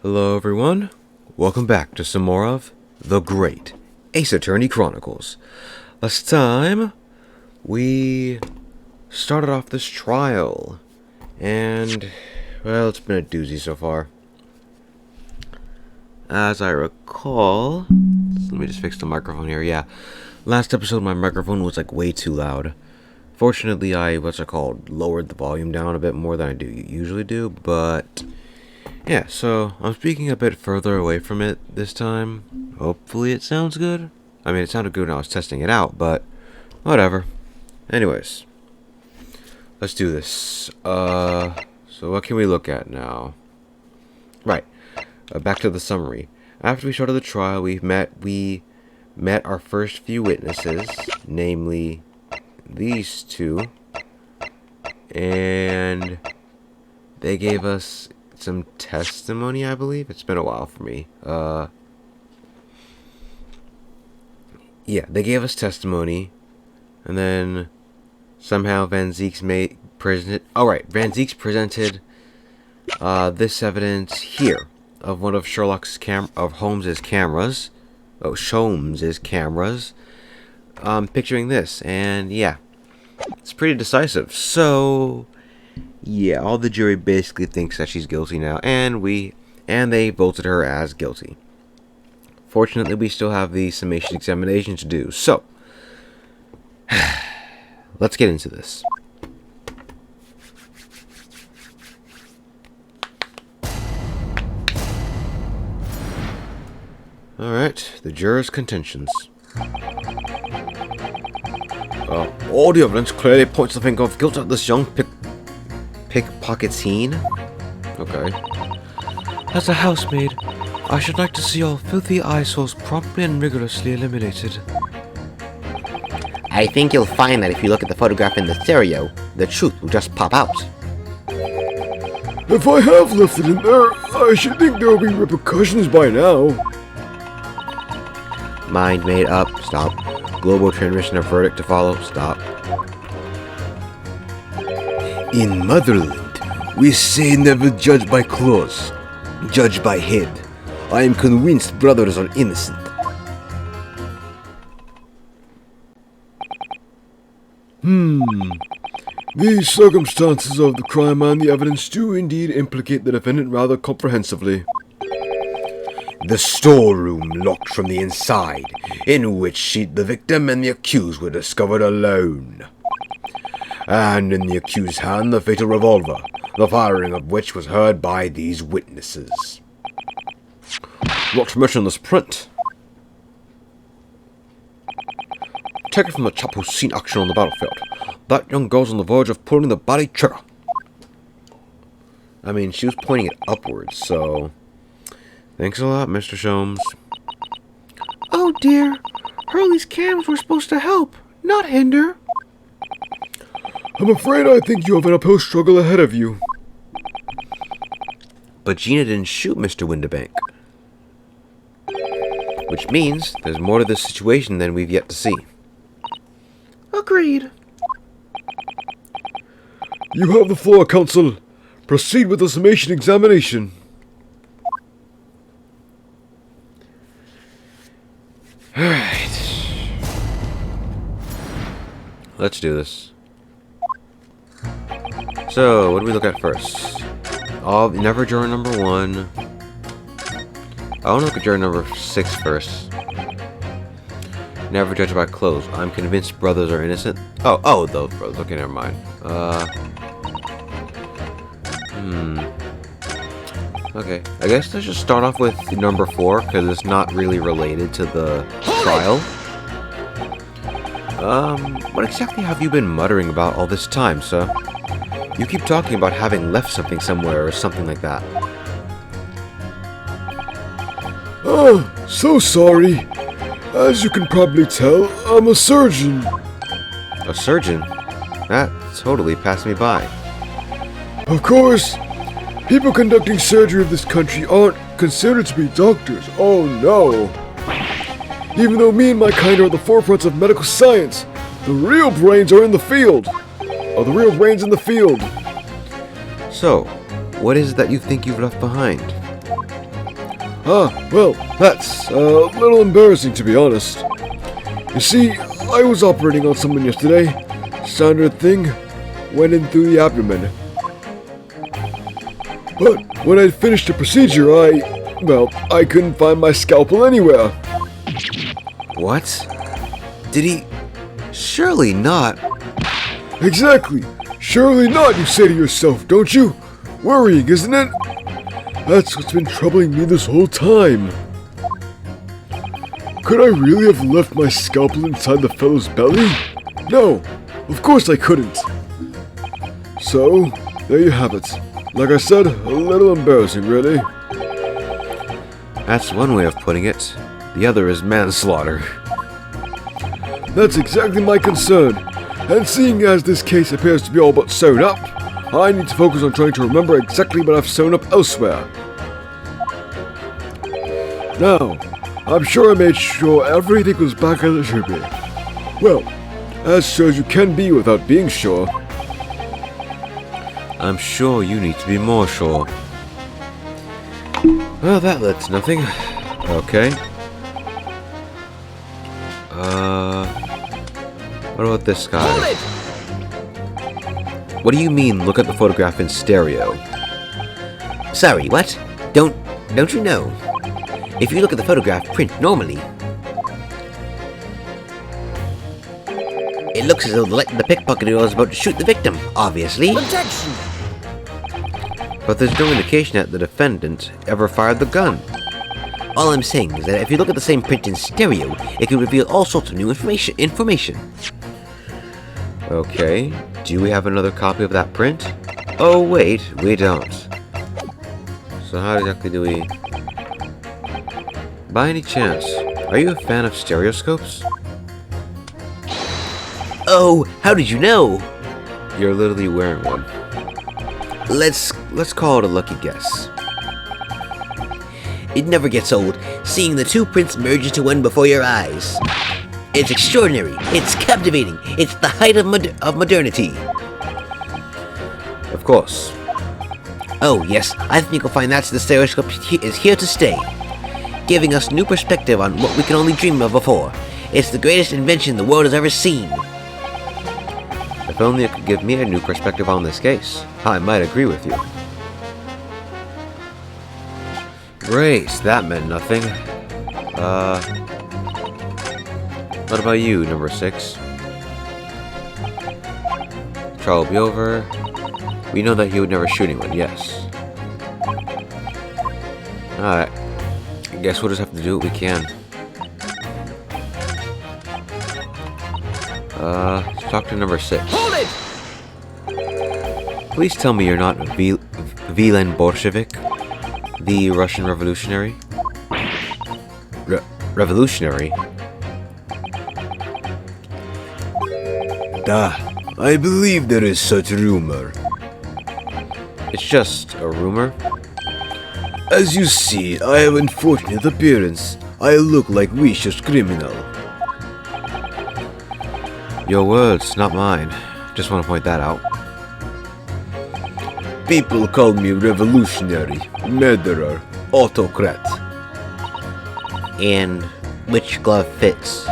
Hello everyone, welcome back to some more of The Great Ace Attorney Chronicles. Last time, we started off this trial, and, well, it's been a doozy so far. As I recall, let me just fix the microphone here, yeah. Last episode my microphone was like way too loud. Fortunately I, lowered the volume down a bit more than I usually do, but yeah, so I'm speaking a bit further away from it this time. Hopefully it sounds good. I mean, it sounded good when I was testing it out, but whatever. Anyways, let's do this. So what can we look at now? Right, back to the summary. After we started the trial, we met our first few witnesses, namely these two, and they gave us some testimony, I believe. It's been a while for me. Yeah, they gave us testimony, and then somehow Van Zieks presented this evidence here of one of Holmes's cameras. Oh, Sholmes's cameras. Picturing this, and yeah, it's pretty decisive. So, yeah, all the jury basically thinks that she's guilty now, and they voted her as guilty. Fortunately, we still have the summation examination to do. So, let's get into this. Alright, the jurors' contentions. All the evidence clearly points the finger of guilt at this young pickpocket scene. Okay. As a housemaid, I should like to see all filthy eyesores promptly and rigorously eliminated. I think you'll find that if you look at the photograph in the stereo, the truth will just pop out. If I have left it in there, I should think there will be repercussions by now. Mind made up. Stop. Global transmission of verdict to follow. Stop. In motherland, we say never judge by clothes, judge by head. I am convinced brothers are innocent. The circumstances of the crime and the evidence do indeed implicate the defendant rather comprehensively. The storeroom locked from the inside, in which the victim and the accused were discovered alone. And in the accused's hand the fatal revolver, the firing of which was heard by these witnesses. Not to mention this print. Taken from the chap who's seen action on the battlefield. That young girl's on the verge of pulling the body trigger. I mean, she was pointing it upwards, so thanks a lot, Mr. Sholmes. Oh dear, Hurley's cams were supposed to help, not hinder. I'm afraid I think you have an uphill struggle ahead of you. But Gina didn't shoot Mr. Windibank. Which means there's more to this situation than we've yet to see. Agreed. You have the floor, counsel. Proceed with the summation examination. Alright. Let's do this. So, what do we look at first? Never juror number 1. I want to look at juror number 6 first. Never judge by clothes. I'm convinced brothers are innocent. Oh, those brothers. Okay, never mind. Okay, I guess let's just start off with number 4, because it's not really related to the trial. What exactly have you been muttering about all this time, sir? You keep talking about having left something somewhere or something like that. Oh, so sorry. As you can probably tell, I'm a surgeon. A surgeon? That totally passed me by. Of course, people conducting surgery of this country aren't considered to be doctors. Oh no. Even though me and my kind are at the forefronts of medical science, the real brains are in the field. The real brains in the field. So, what is it that you think you've left behind? Well, that's a little embarrassing to be honest. You see, I was operating on someone yesterday. Standard thing, went in through the abdomen. But when I'd finished the procedure, I couldn't find my scalpel anywhere. What? Did he? Surely not. Exactly. Surely not, you say to yourself, don't you? Worrying, isn't it? That's what's been troubling me this whole time. Could I really have left my scalpel inside the fellow's belly? No, of course I couldn't. So, there you have it. Like I said, a little embarrassing, really. That's one way of putting it. The other is manslaughter. That's exactly my concern. And seeing as this case appears to be all but sewn up, I need to focus on trying to remember exactly what I've sewn up elsewhere. Now, I'm sure I made sure everything was back as it should be. Well, as sure as you can be without being sure. I'm sure you need to be more sure. Well, that led to nothing. Okay. What about this guy? What do you mean, look at the photograph in stereo? Sorry, what? Don't you know? If you look at the photograph print normally, it looks as though the pickpocketer was about to shoot the victim, obviously. Objection! But there's no indication that the defendant ever fired the gun. All I'm saying is that if you look at the same print in stereo, it could reveal all sorts of new information. Okay, do we have another copy of that print? Oh wait, we don't. So how exactly do we... By any chance, are you a fan of stereoscopes? Oh, how did you know? You're literally wearing one. Let's call it a lucky guess. It never gets old, seeing the two prints merge into one before your eyes. It's extraordinary, it's captivating, it's the height of modernity. Of course. Oh yes, I think you'll find that the stereoscope is here to stay, giving us new perspective on what we can only dream of before. It's the greatest invention the world has ever seen. If only it could give me a new perspective on this case, I might agree with you. Great, that meant nothing. What about you, number 6? Trial will be over. We know that he would never shoot anyone, yes. Alright. I guess we'll just have to do what we can. Let's talk to number 6. Hold it! Please tell me you're not Vilen Bolshevik, the Russian revolutionary? Revolutionary? I believe there is such rumor. It's just a rumor. As you see, I have unfortunate appearance. I look like vicious criminal. Your words, not mine. Just want to point that out. People call me revolutionary, murderer, autocrat. And which glove fits?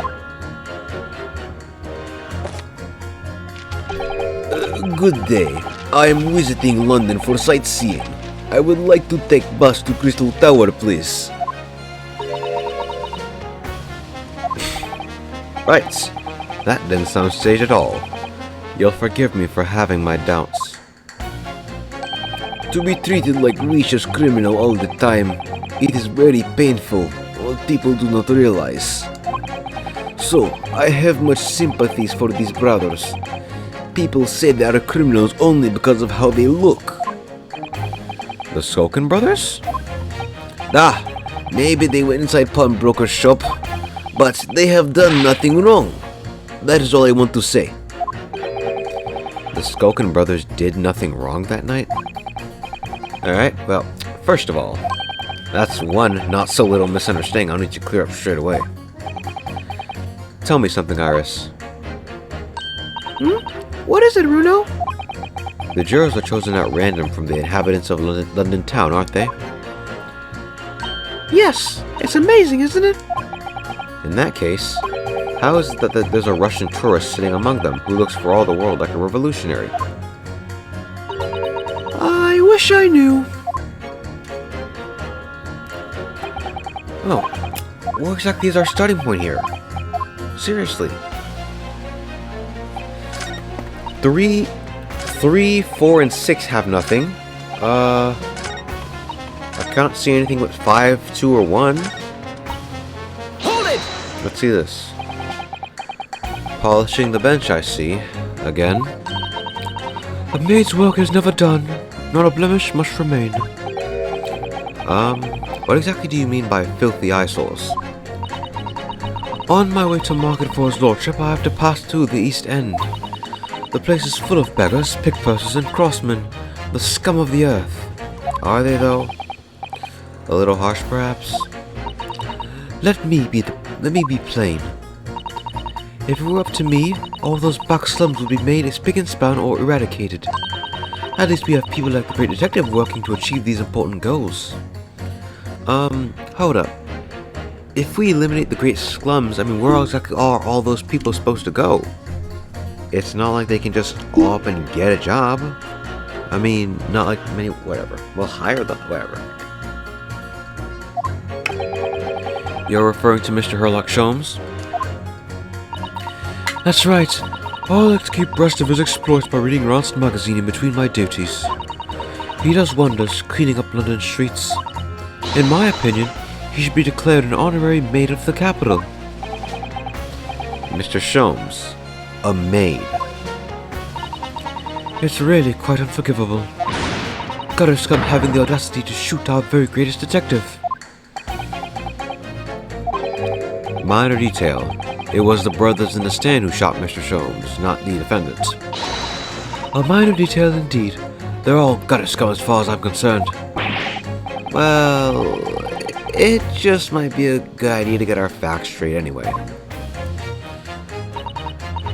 Good day. I am visiting London for sightseeing. I would like to take bus to Crystal Tower, please. Right. That didn't sound staged at all. You'll forgive me for having my doubts. To be treated like vicious criminal all the time, it is very painful. What people do not realize. So, I have much sympathies for these brothers. People say they are criminals only because of how they look. The Skulkin brothers? Maybe they went inside pawnbroker's shop, but they have done nothing wrong. That is all I want to say. The Skulkin brothers did nothing wrong that night? Alright, well, first of all, that's one not so little misunderstanding I'll need to clear up straight away. Tell me something, Iris. What is it, Bruno? The jurors are chosen at random from the inhabitants of London town, aren't they? Yes, it's amazing, isn't it? In that case, how is it that there's a Russian tourist sitting among them who looks for all the world like a revolutionary? I wish I knew. Oh, what exactly is our starting point here? Seriously. 3, 4, and 6 have nothing. I can't see anything with 5, 2, or 1. Hold it! Let's see this. Polishing the bench, I see. Again. A maid's work is never done. Not a blemish must remain. What exactly do you mean by filthy eyesores? On my way to market for his lordship, I have to pass through the East End. The place is full of beggars, pickpockets, and crossmen, the scum of the earth. Are they, though? A little harsh, perhaps? Let me be plain. If it were up to me, all those back slums would be made a spick and span or eradicated. At least we have people like the Great Detective working to achieve these important goals. Hold up. If we eliminate the Great Slums, I mean, where exactly are all those people supposed to go? It's not like they can just all up and get a job. I mean, not like many, whatever. We'll hire them, whatever. You're referring to Mr. Herlock Sholmes? That's right. I like to keep abreast of his exploits by reading Rance magazine in between my duties. He does wonders cleaning up London streets. In my opinion, he should be declared an honorary maid of the capital. Mr. Sholmes, a maid. It's really quite unforgivable. Gutter scum having the audacity to shoot our very greatest detective. Minor detail. It was the brothers in the stand who shot Mr. Sholmes, not the defendant. A minor detail indeed. They're all gutter scum as far as I'm concerned. Well, it just might be a good idea to get our facts straight anyway.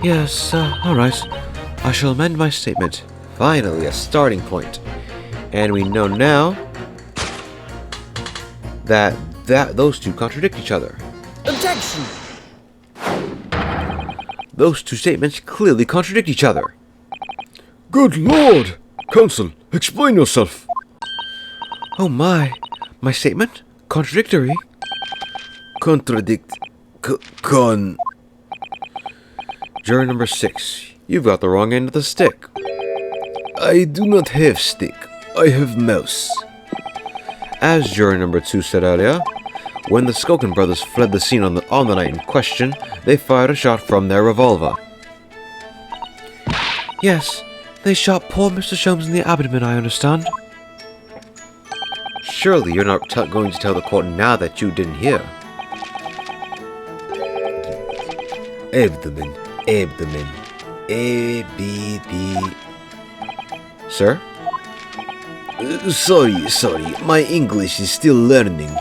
Yes, alright. I shall amend my statement. Finally, a starting point. And we know now that those two contradict each other. Objection! Those two statements clearly contradict each other. Good lord! Counsel, explain yourself. Oh my statement? Contradictory? Juror number 6, you've got the wrong end of the stick. I do not have stick. I have mouse. As juror number 2 said earlier, when the Skulkin brothers fled the scene on the night in question, they fired a shot from their revolver. Yes, they shot poor Mr. Sholmes in the abdomen, I understand. Surely you're not going to tell the court now that you didn't hear. Abdomen. A-B-D. Sir? Sorry. My English is still learning.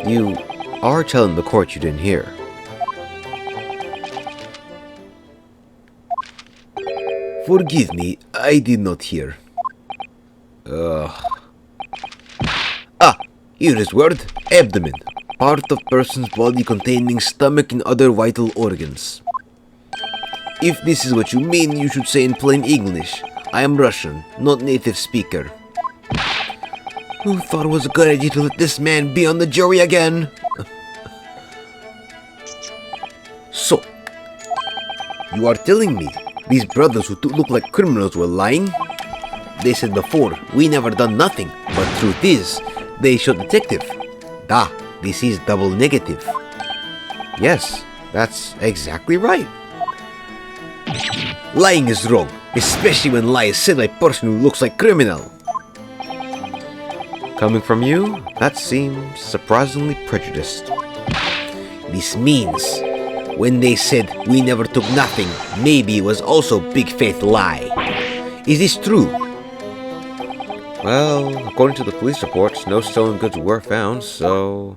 You are telling the court you didn't hear. Forgive me, I did not hear. Here is word. Abdomen. Part of person's body containing stomach and other vital organs. If this is what you mean, you should say in plain English. I am Russian, not native speaker. Who thought it was a good idea to let this man be on the jury again? So, you are telling me these brothers who look like criminals were lying? They said before, we never done nothing, but truth is, they shot detective. This is double negative. Yes, that's exactly right. Lying is wrong, especially when lie is said by a person who looks like criminal. Coming from you, that seems surprisingly prejudiced. This means, when they said we never took nothing, maybe it was also big faith lie. Is this true? Well, according to the police reports, no stolen goods were found, so...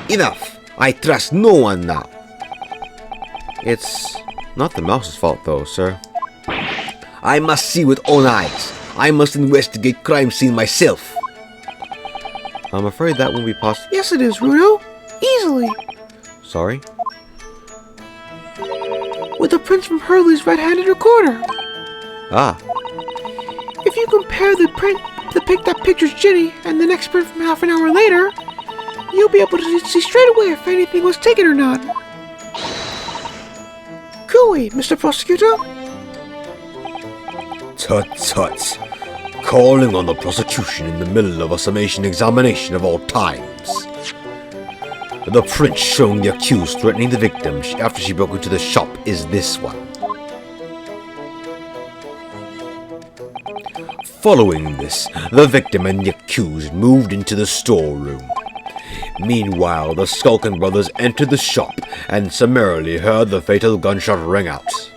Enough! I trust no one now. It's not the mouse's fault, though, sir. I must see with own eyes. I must investigate crime scene myself. I'm afraid that won't be possible. Yes, it is, Runo. Easily. Sorry? With the prints from Hurley's red-handed recorder. Ah, If you compare the print that pictures Ginny and the next print from half an hour later, you'll be able to see straight away if anything was taken or not. Cooey, Mr. Prosecutor. Tut tut. Calling on the prosecution in the middle of a summation examination of all times. The print showing the accused threatening the victim after she broke into the shop is this one. Following this, the victim and the accused moved into the storeroom. Meanwhile, the Skulkin brothers entered the shop and summarily heard the fatal gunshot ring out.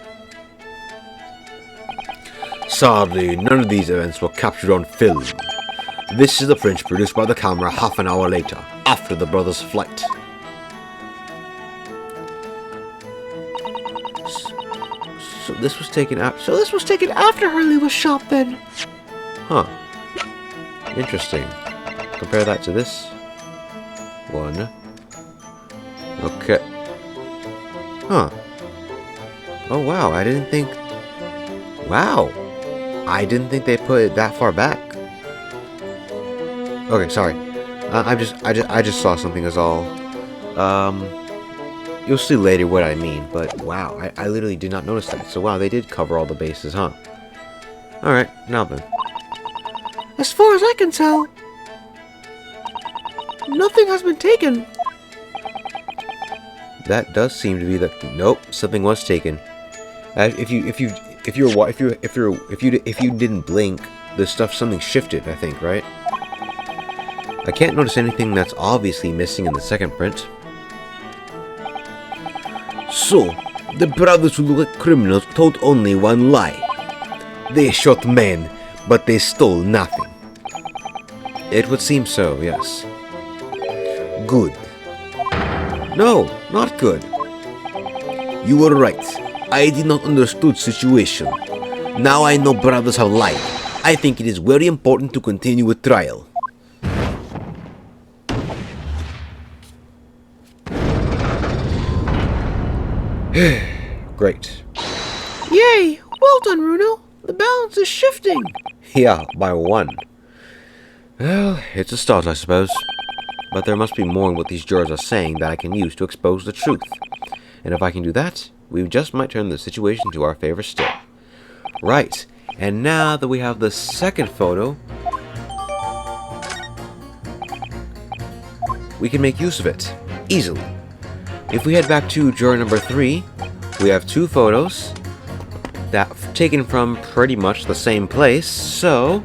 Sadly, none of these events were captured on film. This is the print produced by the camera half an hour later, after the brothers' flight. so this was taken out. So this was taken after Hurley was shot then. Huh. Interesting. Compare that to this one. Okay. Huh. Oh wow, I didn't think... Wow. I didn't think they put it that far back. Okay, sorry. I just saw something as all. You'll see later what I mean, but wow, I literally did not notice that. So wow, they did cover all the bases, huh? Alright, now then. As far as I can tell, nothing has been taken. That does seem to be the... Nope, something was taken. If you didn't blink, something shifted, I think, right? I can't notice anything that's obviously missing in the second print. So, the brothers who look like criminals told only one lie. They shot men, but they stole nothing. It would seem so, yes. Good. No, not good. You were right. I did not understood situation. Now I know brothers have lied. I think it is very important to continue with trial. Great. Yay! Well done, Runo. The balance is shifting. Yeah, by one. Well, it's a start, I suppose. But there must be more in what these jurors are saying that I can use to expose the truth. And if I can do that, we just might turn the situation to our favor still. Right, and now that we have the second photo, we can make use of it, easily. If we head back to juror number 3, we have 2 photos that taken from pretty much the same place, so...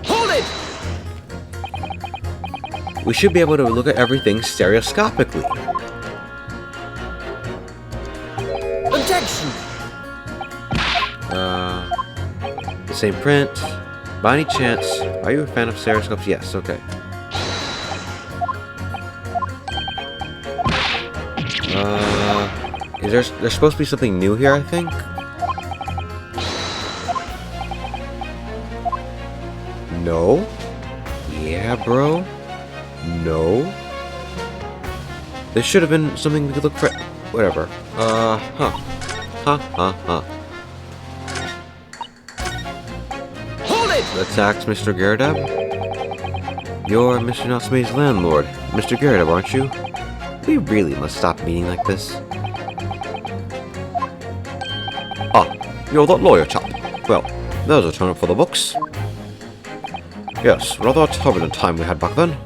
Hold it! We should be able to look at everything stereoscopically. Objection! The same print. By any chance, are you a fan of stereoscopes? Yes, okay. There's supposed to be something new here, I think? No? Yeah, bro? No? This should have been something we could look for. Whatever. Hold it! Let's ask Mr. Garridab. You're Mr. Natsume's landlord, Mr. Garridab, aren't you? We really must stop meeting like this. Ah, you're that lawyer chap. Well, there's a turn up for the books. Yes, rather a turbulent time we had back then.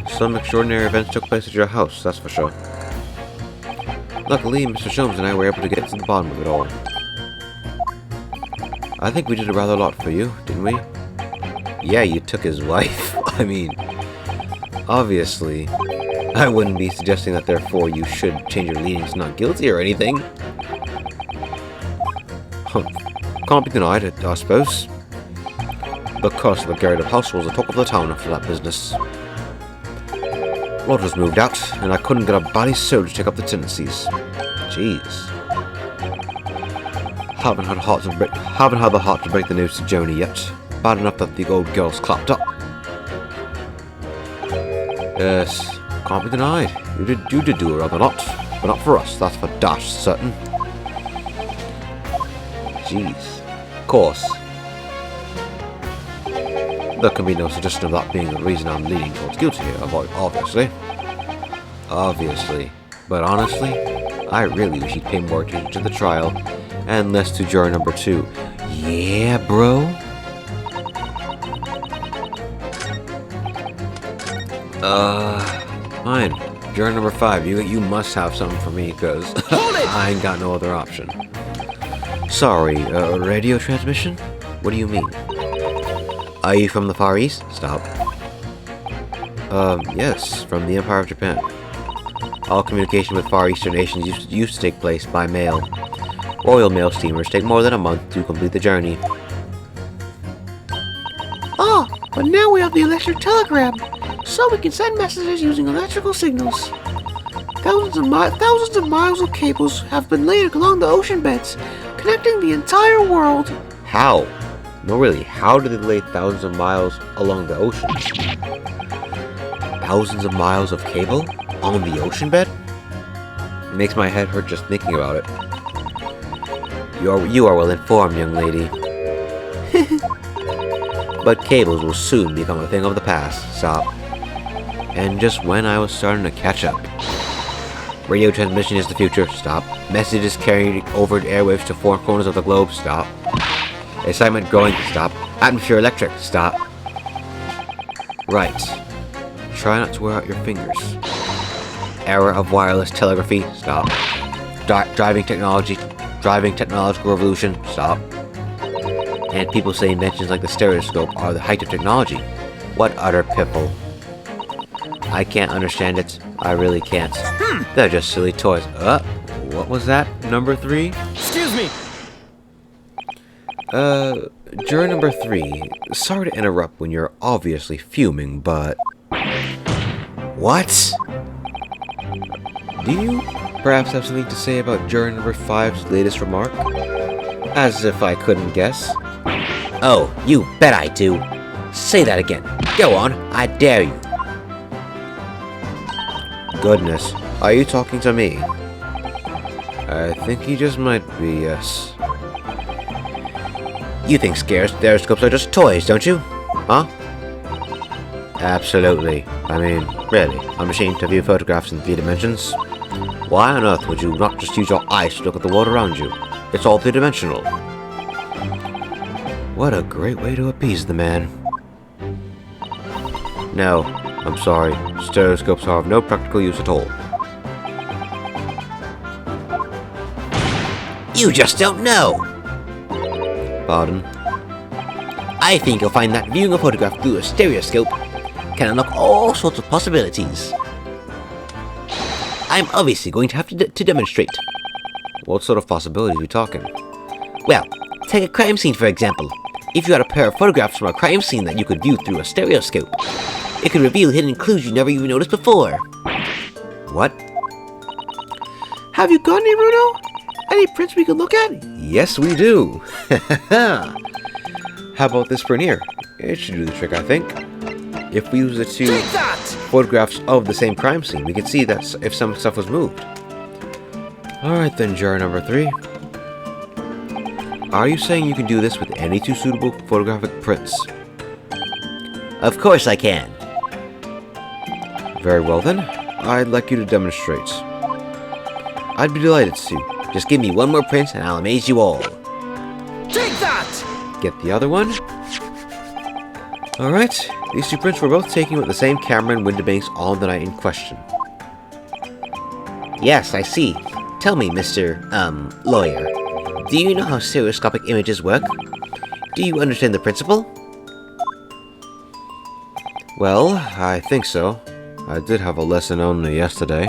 Some extraordinary events took place at your house, that's for sure. Luckily, Mr. Sholmes and I were able to get to the bottom of it all. I think we did a rather lot for you, didn't we? Yeah, you took his wife. I mean, obviously, I wouldn't be suggesting that therefore you should change your leanings not guilty or anything. Can't be denied, I suppose. The curse of the Garridab house was the talk of the town after that business. Lodgers moved out, and I couldn't get a body soul to take up the tenancies. Jeez. Haven't had the heart to break the news to Joni yet. Bad enough that the old girl's clapped up. Yes, can't be denied. You did do a rather lot, but not for us, that's for dash certain. Jeez. Of course. There can be no suggestion of that being the reason I'm leaning towards guilty here, obviously. Obviously. But honestly, I really wish he'd pay more attention to the trial, and less to juror number 2. Yeah, bro? Fine. Juror number 5, you must have something for me, because I ain't got no other option. Sorry, radio transmission? What do you mean? Are you from the Far East? Stop. Yes, from the Empire of Japan. All communication with Far Eastern nations used to take place by mail. Royal Mail steamers take more than a month to complete the journey. Oh, but now we have the electric telegram, so we can send messages using electrical signals. Thousands of miles of cables have been laid along the ocean beds, connecting the entire world. How? No, really, how do they lay thousands of miles along the ocean? Thousands of miles of cable on the ocean bed? It makes my head hurt just thinking about it. You are well informed, young lady. But cables will soon become a thing of the past. Stop. And just when I was starting to catch up. Radio transmission is the future. Stop. Messages carried over airwaves to 4 corners of the globe. Stop. Excitement growing. Stop. Atmosphere electric. Stop. Right. Try not to wear out your fingers. Era of wireless telegraphy. Stop. Driving technological revolution. Stop. And people say inventions like the stereoscope are the height of technology. What utter piffle. I can't understand it. I really can't. They're just silly toys. What was that? Number 3? Excuse me! Juror number 3. Sorry to interrupt when you're obviously fuming, but... What? Do you perhaps have something to say about juror number 5's latest remark? As if I couldn't guess. Oh, you bet I do. Say that again. Go on, I dare you. Goodness, are you talking to me? I think he just might be, yes. You think stereoscopes are just toys, don't you? Huh? Absolutely. I mean, really, a machine to view photographs in 3 dimensions? Why on earth would you not just use your eyes to look at the world around you? It's all 3-dimensional. What a great way to appease the man. No, I'm sorry. Stereoscopes are of no practical use at all. You just don't know! Pardon? I think you'll find that viewing a photograph through a stereoscope can unlock all sorts of possibilities. I'm obviously going to have to demonstrate. What sort of possibilities are we talking? Well, take a crime scene for example. If you had a pair of photographs from a crime scene that you could view through a stereoscope, it could reveal hidden clues you never even noticed before. What? Have you got any, Bruno? Any prints we could look at? Yes, we do. How about this print here? It should do the trick, I think. If we use the 2 photographs of the same crime scene, we can see that if some stuff was moved. Alright then, juror number 3. Are you saying you can do this with any 2 suitable photographic prints? Of course I can. Very well then, I'd like you to demonstrate. I'd be delighted to. Just give me one more print and I'll amaze you all. Take that! Get the other one. Alright, these 2 prints were both taken with the same camera and window banks on the night in question. Yes, I see. Tell me, Mr. Lawyer. Do you know how stereoscopic images work? Do you understand the principle? Well, I think so. I did have a lesson only yesterday.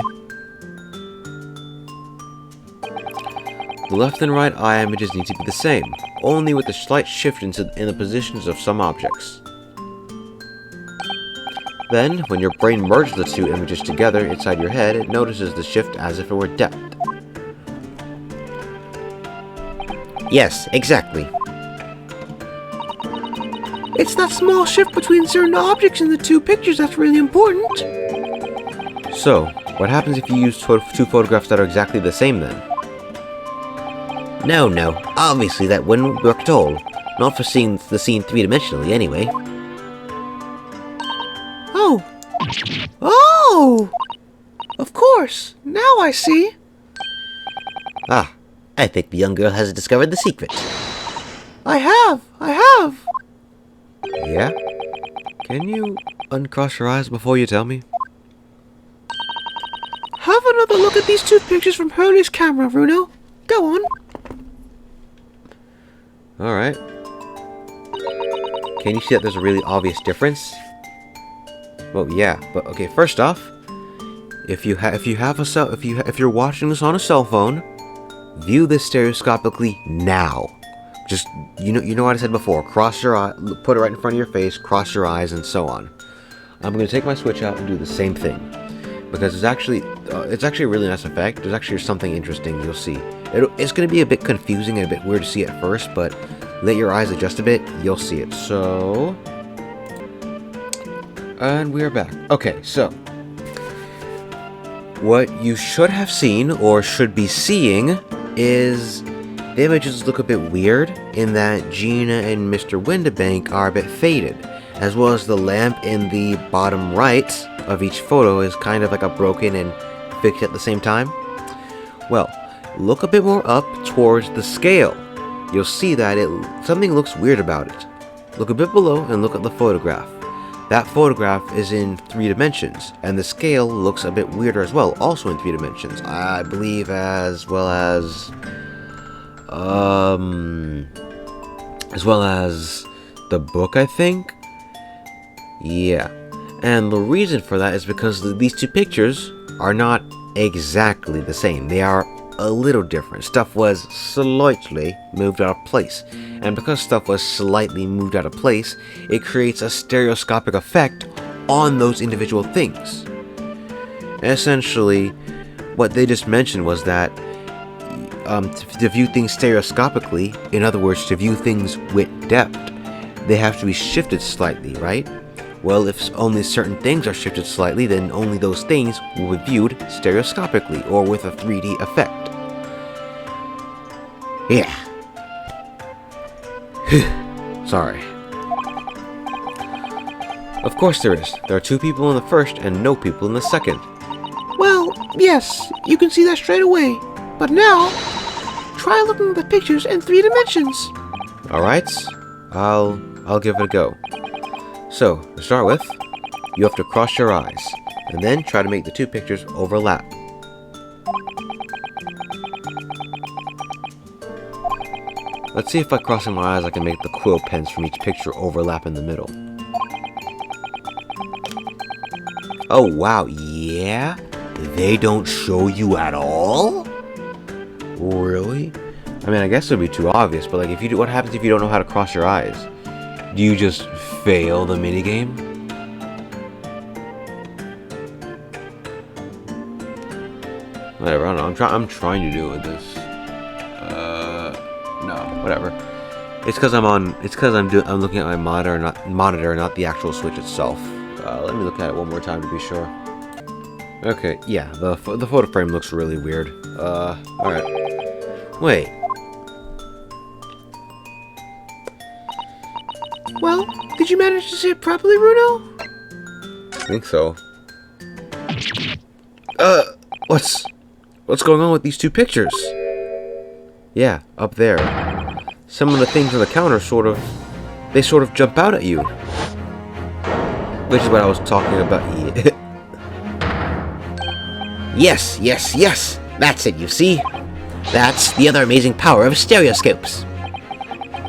The left and right eye images need to be the same, only with a slight shift in the positions of some objects. Then, when your brain merges the 2 images together inside your head, it notices the shift as if it were depth. Yes, exactly. It's that small shift between certain objects in the 2 pictures that's really important. So, what happens if you use two photographs that are exactly the same then? No, obviously that wouldn't work at all. Not for seeing the scene three-dimensionally, anyway. Oh! Oh! Of course! Now I see! Ah, I think the young girl has discovered the secret. I have! Yeah? Can you uncross your eyes before you tell me? Have another look at these two pictures from Hurley's camera, Bruno. Go on. Alright. Can you see that there's a really obvious difference? Well, yeah, but okay, first off, if you're watching this on a cell phone, view this stereoscopically now. Just, you know what I said before, cross your eye, put it right in front of your face, cross your eyes, and so on. I'm going to take my Switch out and do the same thing, because it's actually a really nice effect. There's actually something interesting you'll see. It's going to be a bit confusing and a bit weird to see at first, but let your eyes adjust a bit, you'll see it. So, and we're back. Okay, so what you should have seen, or should be seeing, is the images look a bit weird in that Gina and Mr. Windibank are a bit faded, as well as the lamp in the bottom right of each photo is kind of like a broken and fixed at the same time. Well, look a bit more up towards the scale. You'll see that something looks weird about it. Look a bit below and look at the photograph. That photograph is in 3 dimensions, and the scale looks a bit weirder as well, also in 3 dimensions. I believe as well as the book, I think. Yeah. And the reason for that is because these two pictures are not exactly the same. They are a little different. Stuff was slightly moved out of place. And because stuff was slightly moved out of place, it creates a stereoscopic effect on those individual things. Essentially, what they just mentioned was that to view things stereoscopically, in other words, to view things with depth, they have to be shifted slightly, right? Well, if only certain things are shifted slightly, then only those things will be viewed stereoscopically, or with a 3D effect. Yeah. Sorry. Of course there is. There are 2 people in the first and no people in the second. Well, yes, you can see that straight away. But now, try looking at the pictures in 3 dimensions. Alright, I'll give it a go. So, to start with, you have to cross your eyes, and then try to make the 2 pictures overlap. Let's see if by crossing my eyes I can make the quill pens from each picture overlap in the middle. Oh wow, yeah? They don't show you at all? Really? I mean, I guess it would be too obvious, but like, what happens if you don't know how to cross your eyes? Do you just fail the minigame? Whatever, I don't know. I'm trying to do it with this. No, whatever. It's because I'm looking at my monitor, not the actual Switch itself. Let me look at it one more time to be sure. Okay, yeah, the photo frame looks really weird. Alright. Wait. Well, did you manage to see it properly, Bruno? I think so. What's going on with these 2 pictures? Yeah, up there. Some of the things on the counter sort of jump out at you. Which is what I was talking about. Yes. That's it, you see? That's the other amazing power of stereoscopes.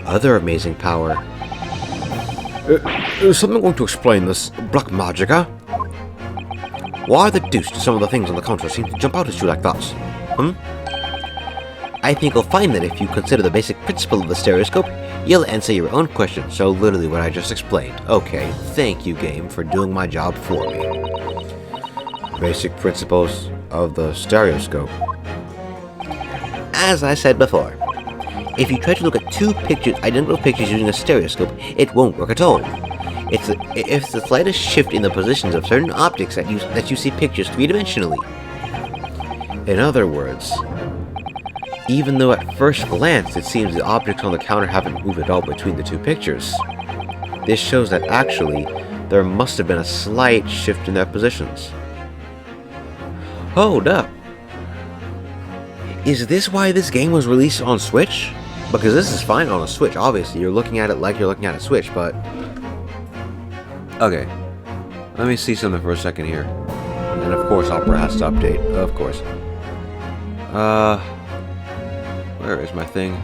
Other amazing power. Is something going to explain this black magic, huh? Why the deuce do some of the things on the counter seem to jump out at you like that? I think you'll find that if you consider the basic principle of the stereoscope, you'll answer your own question. So literally what I just explained. Okay, thank you, game, for doing my job for me. Basic principles of the stereoscope. As I said before, if you try to look at 2 identical pictures using a stereoscope, it won't work at all. It's the slightest shift in the positions of certain objects that you see pictures three-dimensionally. In other words, even though at first glance it seems the objects on the counter haven't moved at all between the two pictures, this shows that actually there must have been a slight shift in their positions. Hold up. Is this why this game was released on Switch? Because this is fine on a Switch, obviously. You're looking at it like you're looking at a Switch, but... Okay. Let me see something for a second here. And of course Opera has to update. Of course. Where is my thing?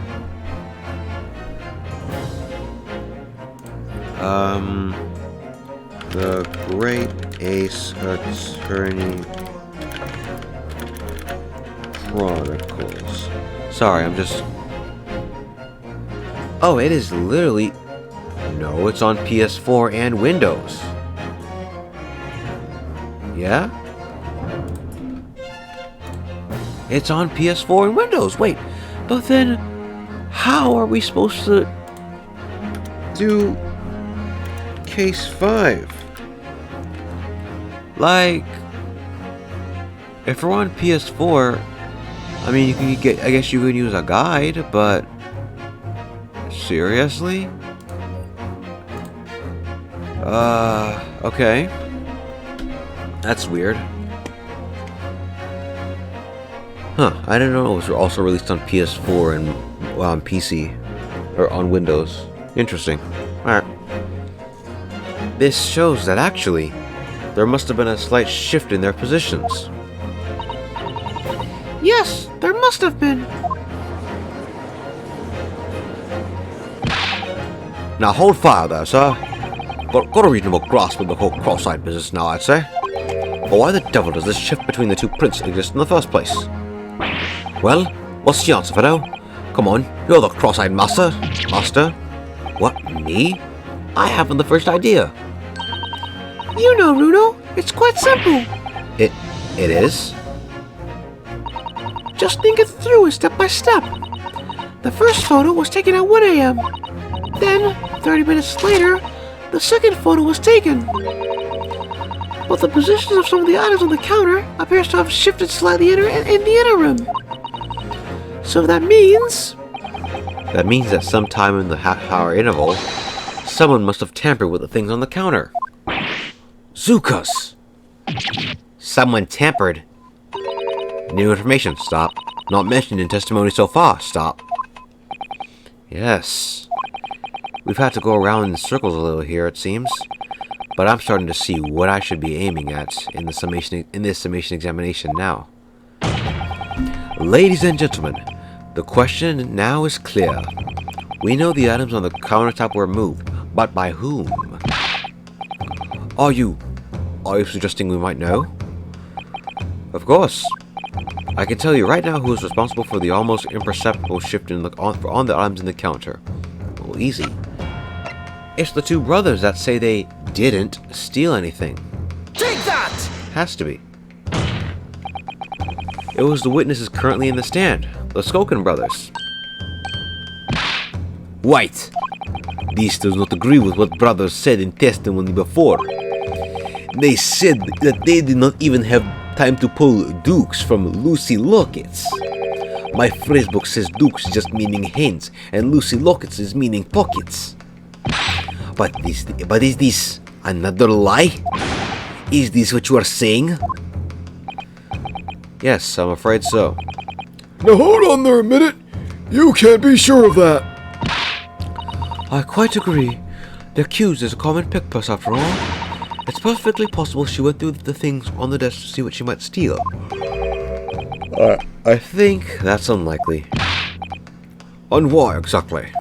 The Great Ace Attorney Chronicles. Sorry, I'm just... Oh, it is literally... No, it's on PS4 and Windows. Yeah? It's on PS4 and Windows. Wait, but then how are we supposed to do Case 5? Like, if we're on PS4, I mean, you can get, I guess you could use a guide, but seriously? Okay. That's weird. Huh, I didn't know it was also released on PS4 and on PC, or on Windows. Interesting. Alright. This shows that actually, there must have been a slight shift in their positions. Yes, there must have been. Now hold fire there, sir. Got a reasonable grasp of the whole cross-eyed business now, I'd say. But why the devil does this shift between the two prints exist in the first place? Well, what's the answer, Fido? Come on, you're the cross-eyed master. Master? What, me? I haven't the first idea. You know, Runo, it's quite simple. It is? Just think it through step by step. The first photo was taken at 1 a.m. Then, 30 minutes later, the second photo was taken. But the positions of some of the items on the counter appears to have shifted slightly in the interim. So that means... That means that sometime in the half-hour interval, someone must have tampered with the things on the counter. Zukas! Someone tampered. New information, stop. Not mentioned in testimony so far, stop. Yes. We've had to go around in circles a little here, it seems. But I'm starting to see what I should be aiming at in this summation examination now. Ladies and gentlemen, the question now is clear. We know the items on the countertop were moved, but by whom? Are you suggesting we might know? Of course. I can tell you right now who is responsible for the almost imperceptible shift on the items in the counter. Well, easy. It's the two brothers that say they didn't steal anything. Take that! Has to be. It was the witnesses currently in the stand, the Skulkin brothers. Wait! This does not agree with what brothers said in testimony before. They said that they did not even have time to pull dukes from Lucy Lockets. My phrasebook says dukes just meaning hands, and Lucy Lockets is meaning pockets. But is this another lie? Is this what you are saying? Yes, I'm afraid so. Now hold on there a minute. You can't be sure of that. I quite agree. The accused is a common pickpocket after all. It's perfectly possible she went through the things on the desk to see what she might steal. I think that's unlikely. On why exactly?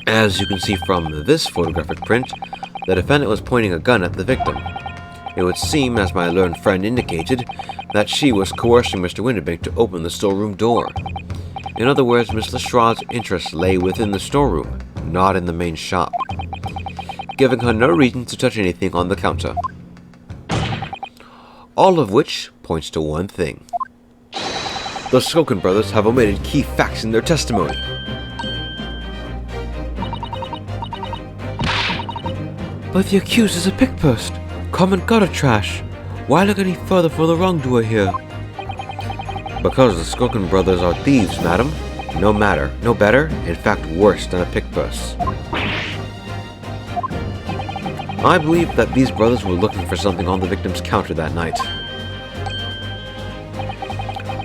As you can see from this photographic print, the defendant was pointing a gun at the victim. It would seem, as my learned friend indicated, that she was coercing Mr. Winterbank to open the storeroom door. In other words, Miss Lestrade's interests lay within the storeroom, not in the main shop, giving her no reason to touch anything on the counter. All of which points to one thing. The Skulkin brothers have omitted key facts in their testimony. but the accused is a pickpost. Common gutter trash. Why look any further for the wrongdoer here? Because the Skokin brothers are thieves, madam. No better, in fact worse than a pickpost. I believe that these brothers were looking for something on the victim's counter that night.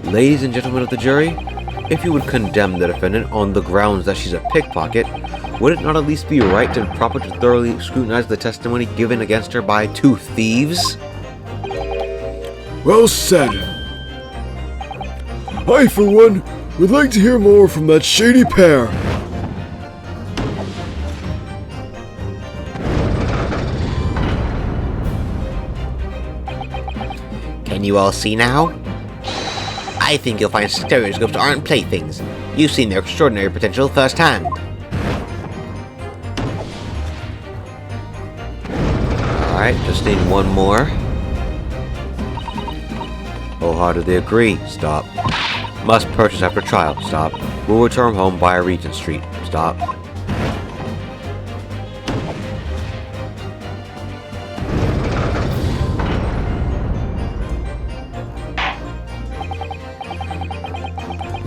Ladies and gentlemen of the jury, if you would condemn the defendant on the grounds that she's a pickpocket, would it not at least be right and proper to thoroughly scrutinize the testimony given against her by two thieves? Well said. I, for one, would like to hear more from that shady pair. Can you all see now? I think you'll find stereoscopes aren't playthings. You've seen their extraordinary potential firsthand. Alright, just need one more. Wholeheartedly agree. Stop. Must purchase after trial. Stop. Will return home via Regent Street. Stop.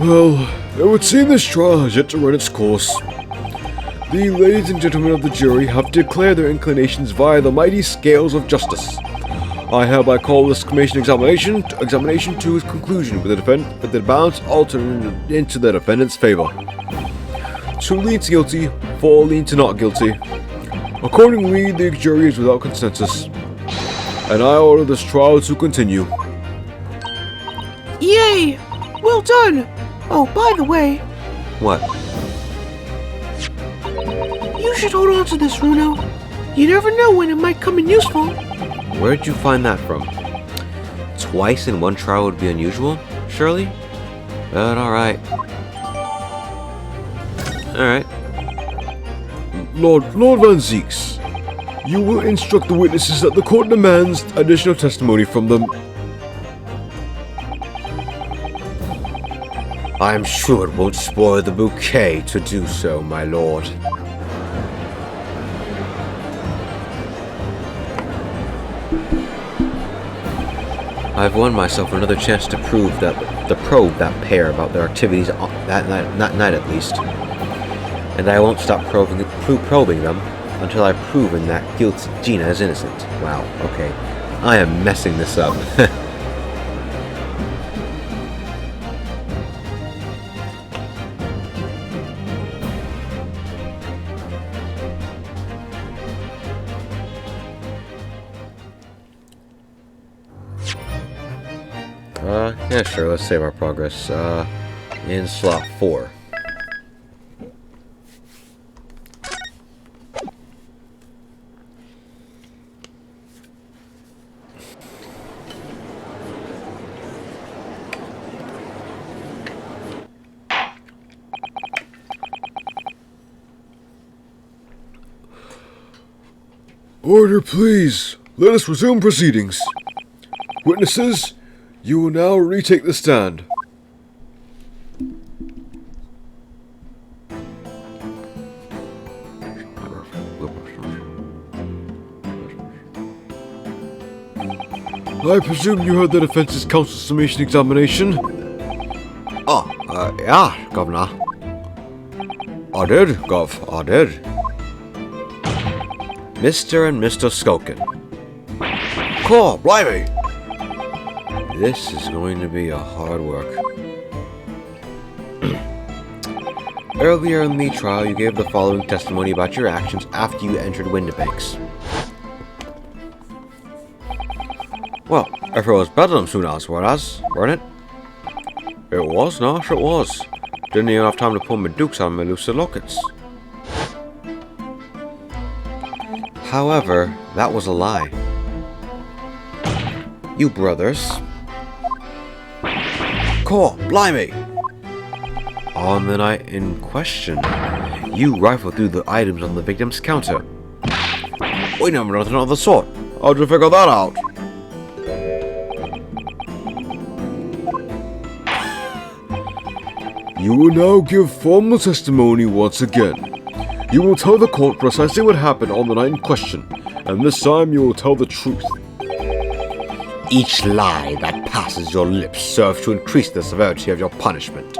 Well, it would seem this trial has yet to run its course. The ladies and gentlemen of the jury have declared their inclinations via the mighty scales of justice. I hereby call this commission examination to its conclusion with the balance altered into the defendant's favor. 2 lean to guilty, 4 lean to not guilty. Accordingly, the jury is without consensus, and I order this trial to continue. Yay! Well done! Oh, by the way, What? you should hold on to this, Runo. You never know when it might come in useful. Where'd you find that from? Twice in one trial would be unusual, surely? But alright. Alright. Lord Van Zeeks, you will instruct the witnesses that the court demands additional testimony from them. I'm sure it won't spoil the bouquet to do so, my lord. I've won myself another chance to probe that pair about their activities that night at least. And I won't stop probing them until I've proven that guilty Gina is innocent. Wow, okay. I am messing this up. Yeah, sure, let's save our progress. In slot 4. Order, please. Let us resume proceedings. Witnesses, you will now retake the stand. I presume you heard the defense's counsel's summation examination? Yeah, Governor. I did, Gov, I did. Mr. and Mr. Skokin. Claw, blimey! This is going to be a hard work. Earlier in the trial, you gave the following testimony about your actions after you entered Windibanks. Well, if it was bedlam soon as, weren't it? It was, Nosh, it was. Didn't even have time to pull my dukes on my lucid lockets. However, that was a lie. You brothers... Claw, blimey! On the night in question, you rifled through the items on the victim's counter. We never nothing of the sort. How'd you figure that out? You will now give formal testimony once again. You will tell the court precisely what happened on the night in question, and this time you will tell the truth. Each lie that passes your lips serves to increase the severity of your punishment.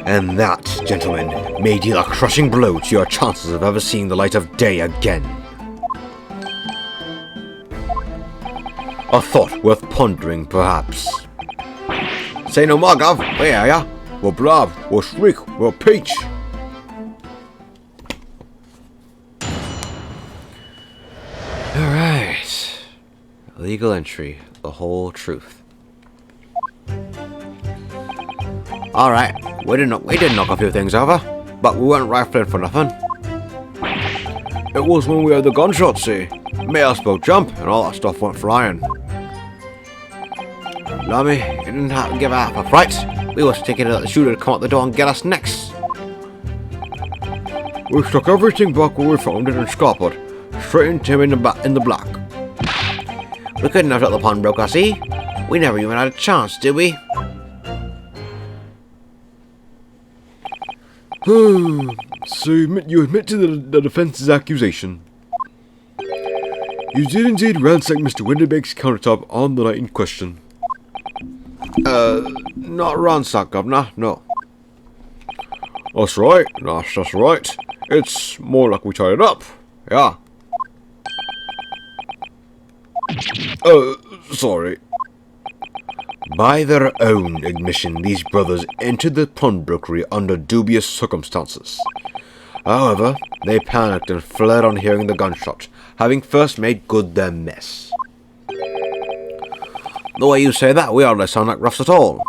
And that, gentlemen, may deal a crushing blow to your chances of ever seeing the light of day again. A thought worth pondering, perhaps. Say no more, Gov. Where are ya? We'll blab, we'll shriek, we'll peach. Alright. Illegal entry. The whole truth. Alright, we did knock a few things over, but we weren't rifling for nothing. It was when we had the gunshots, see? Made us both jump, and all that stuff went flying. Lummy, you didn't have to give half a fright. We was taking it at the shooter to come out the door and get us next. We stuck everything back where we found it and scrapped it. Straight into him in the black. We couldn't have shot the pawnbroker, see? We never even had a chance, did we? So you admit to the defense's accusation. You did indeed ransack Mr. Winterbake's countertop on the night in question. Not ransack, Governor, no. That's right, that's right. It's more like we tied it up, yeah. Sorry. By their own admission, these brothers entered the pawnbrokery under dubious circumstances. However, they panicked and fled on hearing the gunshot, having first made good their mess. The way you say that, we hardly sound like roughs at all.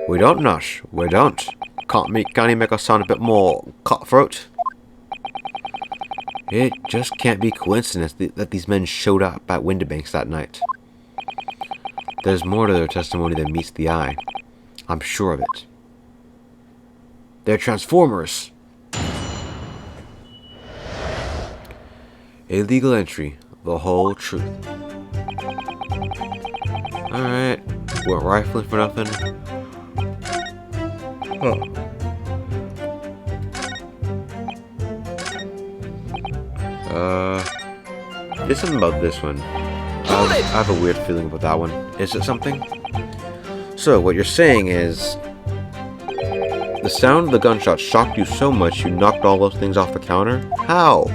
We don't, Nash. We don't. Can't he make us sound a bit more cutthroat? It just can't be coincidence that these men showed up at Winterbank's that night. There's more to their testimony than meets the eye. I'm sure of it. They're Transformers. Illegal entry. The whole truth. Alright. Weren't rifling for nothing. There's something about this one. I have a weird feeling about that one. Is it something? So, what you're saying is... the sound of the gunshot shocked you so much you knocked all those things off the counter? How?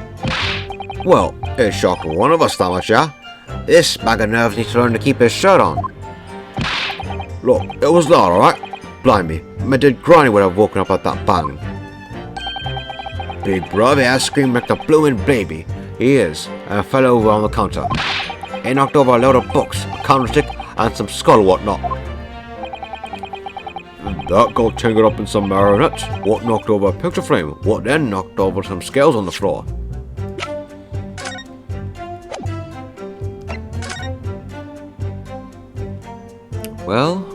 Well, it shocked one of us that much, yeah? This bag of nerves needs to learn to keep his shirt on. Look, it was that, alright? Blimey, my dead granny would have woken up at that bang. Big brother has screamed like a bloomin' baby. He is, and fell over on the counter. He knocked over a load of books, a counter stick, and some skull whatnot. That got tangled up in some marionette. What knocked over a picture frame? What then knocked over some scales on the floor? Well...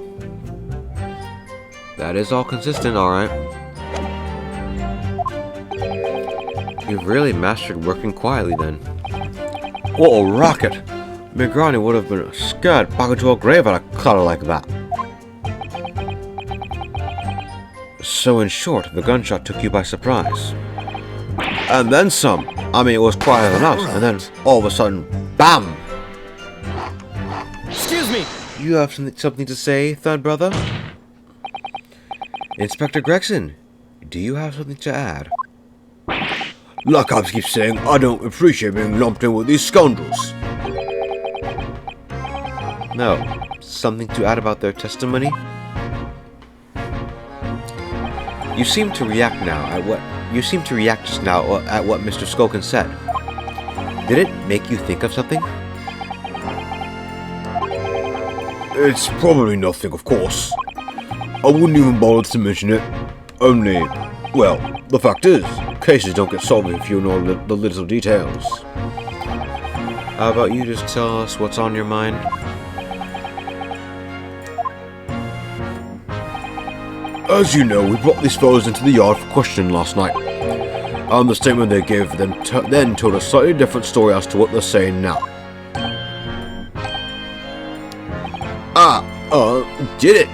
that is all consistent, alright. You've really mastered working quietly then. What a racket! My granny would have been scared back into her grave at a clatter like that. So in short, the gunshot took you by surprise. And then some. I mean, it was quieter than us, and then all of a sudden, BAM! Excuse me! You have something to say, Thud Brother? Inspector Gregson, do you have something to add? Like I keep saying, I don't appreciate being lumped in with these scoundrels. No. Something to add about their testimony? You seem to react just now at what Mr. Skulkin said. Did it make you think of something? It's probably nothing, of course. I wouldn't even bother to mention it. Only, well, the fact is, cases don't get solved if you know the little details. How about you just tell us what's on your mind? As you know, we brought these fellows into the yard for questioning last night. And the statement they gave them then told a slightly different story as to what they're saying now. Did it?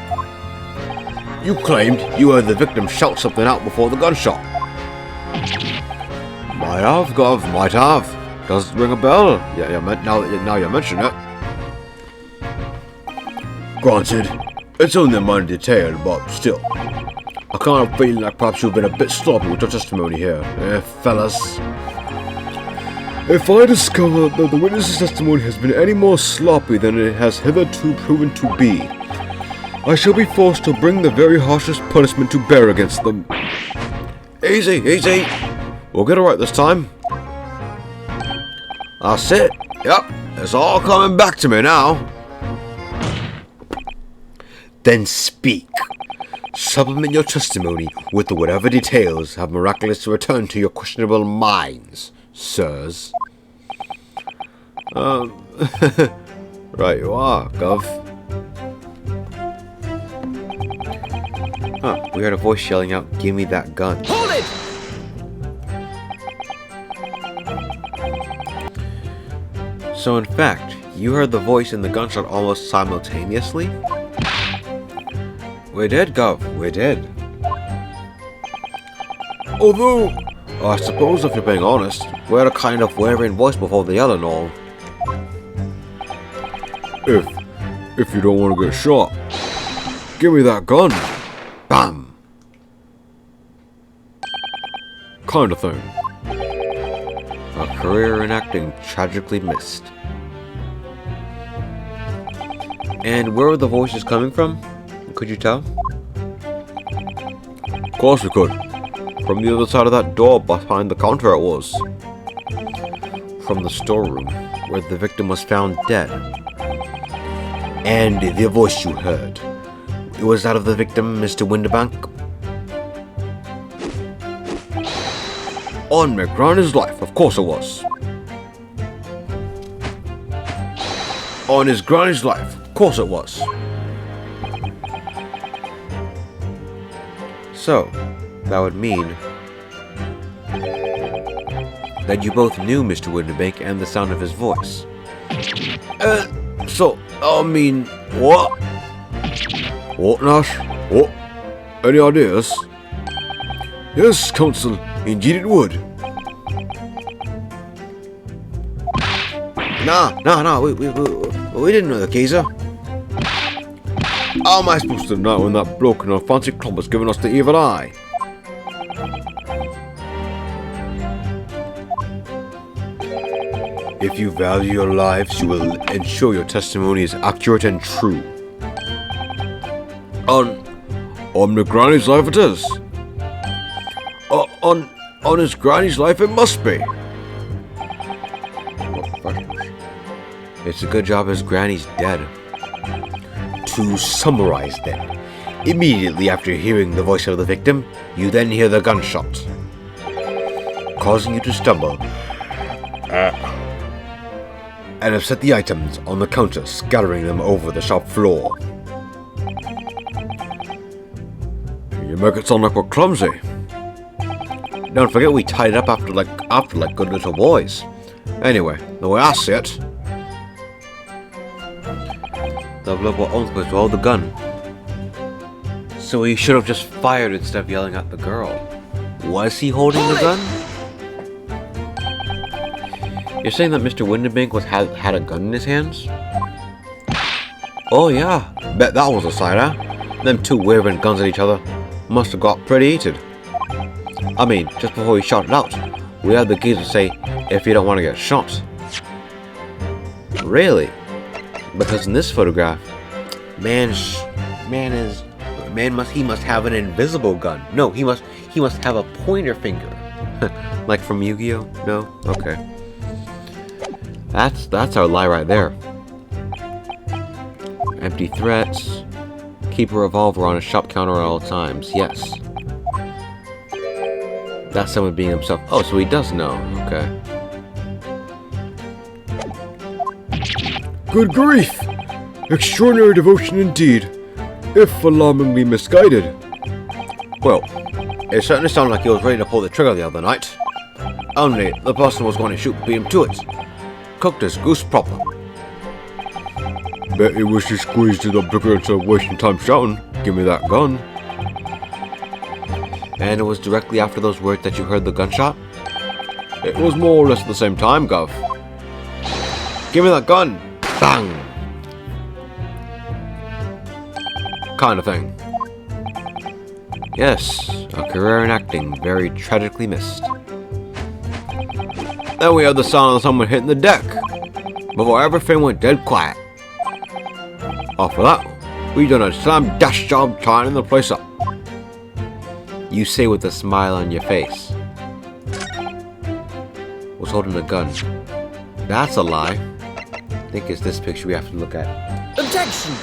You claimed you heard the victim shout something out before the gunshot. Might have, Gov, might have. Does ring a bell? Yeah, now you mention it. Granted, it's only a minor detail, but still. I can't help feeling like perhaps you've been a bit sloppy with your testimony here, fellas. If I discover that the witness's testimony has been any more sloppy than it has hitherto proven to be, I shall be forced to bring the very harshest punishment to bear against them. Easy, easy. We'll get it right this time. That's it. Yep, it's all coming back to me now. Then speak. Supplement your testimony with whatever details have miraculously returned to your questionable minds, sirs. Right you are, Gov. Huh, we heard a voice yelling out, "Give me that gun." Hold it! So in fact, you heard the voice and the gunshot almost simultaneously? We did, Gov, we did. Although, I suppose if you're being honest, we had a kind of wavering voice before the yell and all. If you don't want to get shot, give me that gun. Bam! Kind of thing. A career in acting tragically missed. And where were the voices coming from? Could you tell? Of course we could. From the other side of that door behind the counter it was. From the storeroom, where the victim was found dead. And the voice you heard, It was that of the victim, Mr. Winterbank. on my granny's life, of course it was. On his granny's life, of course it was. So, that would mean that you both knew Mr. Winterbank and the sound of his voice. What? What, Nash? What? Any ideas? Yes, Counsel, indeed it would. No, we didn't know the geezer. How am I supposed to know when that bloke in a fancy club has given us the evil eye? If you value your lives, you will ensure your testimony is accurate and true. On the granny's life it is. On his granny's life it must be. It's a good job his granny's dead. To summarize then, immediately after hearing the voice of the victim, you then hear the gunshot, causing you to stumble and upset the items on the counter, scattering them over the shop floor. You make it sound like we're clumsy. Don't forget we tied it up after like good little boys. Anyway, the way I see it, the local uncle to hold the gun. So he should have just fired instead of yelling at the girl. Was he holding the gun? You're saying that Mr. Winterbank had a gun in his hands? oh yeah, bet that was a sight, huh? Them two waving guns at each other must have got pretty heated. I mean, just before he shot it out, we had the geezer say, "If you don't want to get shot." Really? Because in this photograph, he must have an invisible gun. No, he must have a pointer finger. Like from Yu-Gi-Oh? No? Okay. That's our lie right there. Empty threats. Keep a revolver on a shop counter at all times. Yes. That's someone being himself. Oh, so he does know. Okay. Good grief! Extraordinary devotion indeed, if alarmingly misguided. Well, it certainly sounded like he was ready to pull the trigger the other night. Only the person was going to shoot beat him to it. Cooked his goose proper. Bet he wished he squeezed it up bigger instead of wasting time shouting, "Give me that gun." And it was directly after those words that you heard the gunshot? It was more or less at the same time, Gov. Give me that gun! Bang! Kind of thing. Yes, a career in acting very tragically missed. Then we heard the sound of someone hitting the deck, before everything went dead quiet. After that, we done a slam dash job tying the place up. You say with a smile on your face. Was holding a gun. That's a lie. I think it's this picture we have to look at. Objection!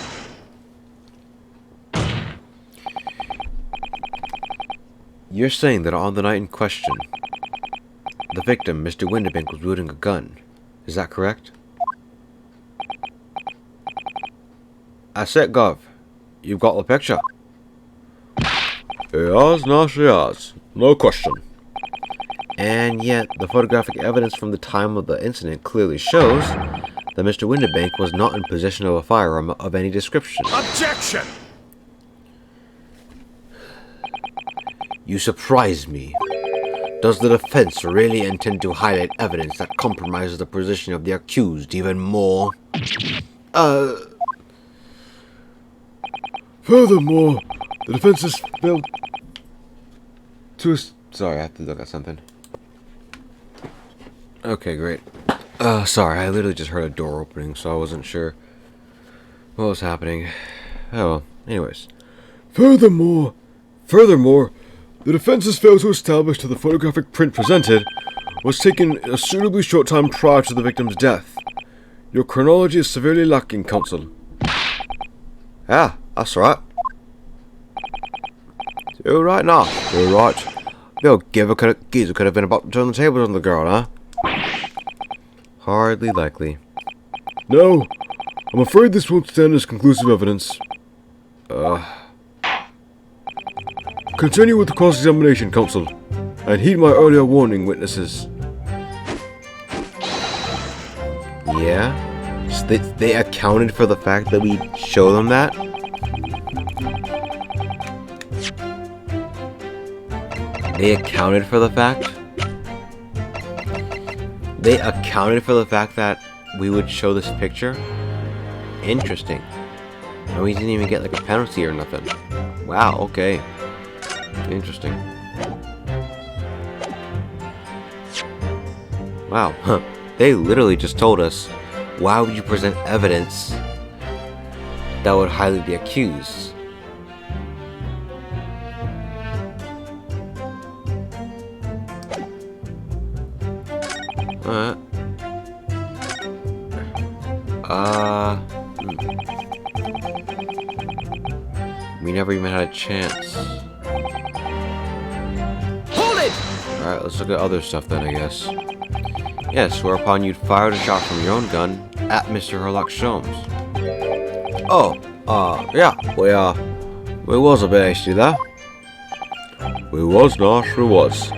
You're saying that on the night in question, the victim, Mr. Winterbank, was wielding a gun. Is that correct? That's it, Gov. You've got the picture. Yes, no, she has. No question. And yet, the photographic evidence from the time of the incident clearly shows that Mr. Winterbank was not in possession of a firearm of any description. Objection! You surprise me. Does the defense really intend to highlight evidence that compromises the position of the accused even more? Furthermore, the defense has failed to... Sorry, I have to look at something. Okay, great. Sorry, I literally just heard a door opening, so I wasn't sure what was happening. Oh, well, anyways. Furthermore, the defense has failed to establish that the photographic print presented was taken a suitably short time prior to the victim's death. Your chronology is severely lacking, counsel. Yeah, that's right. You're right now. You're right. Bill Geezer could have been about to turn the tables on the girl, huh? Hardly likely. No, I'm afraid this won't stand as conclusive evidence. Continue with the cross-examination, counsel, and heed my earlier warning, witnesses. Yeah? So they accounted for the fact that we show them that? They accounted for the fact? They accounted for the fact that we would show this picture? Interesting. And we didn't even get like a penalty or nothing. Wow, okay. Interesting. Wow, huh. They literally just told us, why would you present evidence that would highlight the accused? We never even had a chance. Hold it! Alright, let's look at other stuff then, I guess. Yes, whereupon you'd fired a shot from your own gun at Mr. Herlock Sholmes. Oh, yeah, we was a bit hasty there. We was not, we was.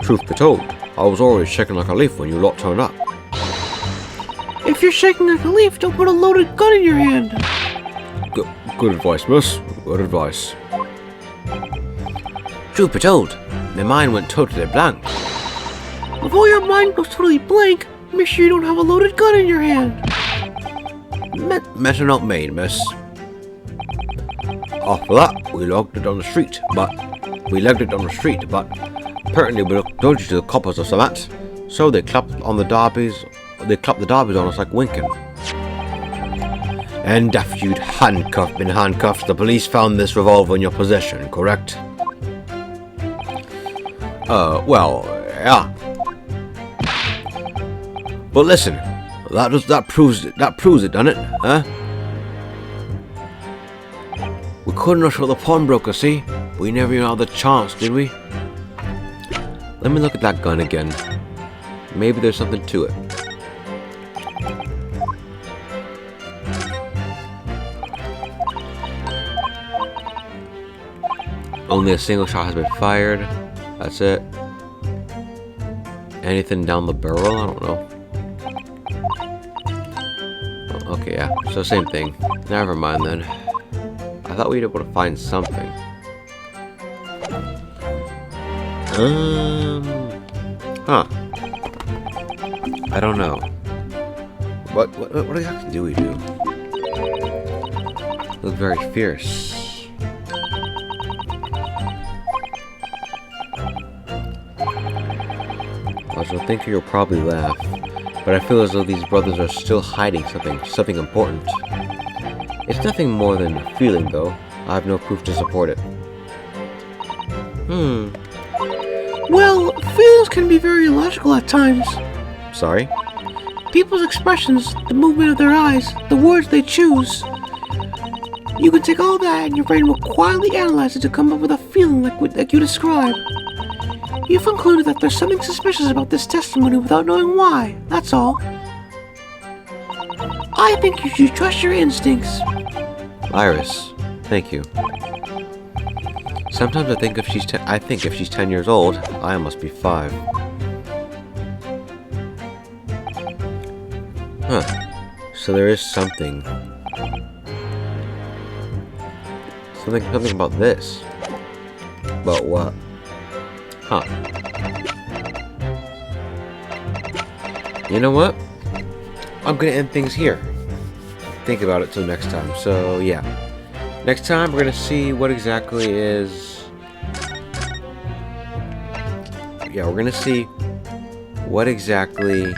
Truth be told, I was already shaking like a leaf when you lot turned up. If you're shaking like a leaf, don't put a loaded gun in your hand. Good advice, miss. Good advice. Truth be told, my mind went totally blank. Before your mind goes totally blank, make sure you don't have a loaded gun in your hand. Matter not made, miss. After that, we legged it on the street, but apparently we looked dodgy to the coppers or something, so they clapped the darbies on us like winking. And after you'd been handcuffed, the police found this revolver in your possession, correct? Well, yeah. But listen, that proves it, doesn't it, huh? We couldn't rush with the pawnbroker, see? We never even had the chance, did we? Let me look at that gun again. Maybe there's something to it. Only a single shot has been fired. That's it. Anything down the barrel? I don't know. Oh, okay, yeah. So same thing. Never mind then. I thought we'd be able to find something. Huh. I don't know. What exactly do we do? Look very fierce. As you'll think you'll probably laugh, but I feel as though these brothers are still hiding something important. It's nothing more than a feeling, though. I have no proof to support it. Well, feelings can be very illogical at times. Sorry? People's expressions, the movement of their eyes, the words they choose. You can take all that and your brain will quietly analyze it to come up with a feeling like you describe. You've concluded that there's something suspicious about this testimony without knowing why, that's all. I think you should trust your instincts. Iris, thank you. Sometimes I think if she's 10 years old, I must be 5. Huh. So there is something. Something about this. About what? Huh. You know what? I'm gonna end things here. Think about it till next time. So yeah. Next time we're gonna see what exactly is... Yeah, we're gonna see what exactly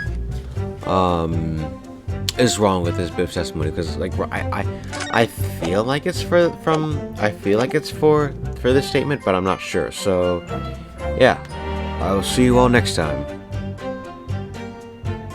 is wrong with this bit of testimony, because like I feel like it's for this statement, but I'm not sure. So yeah, I'll see you all next time.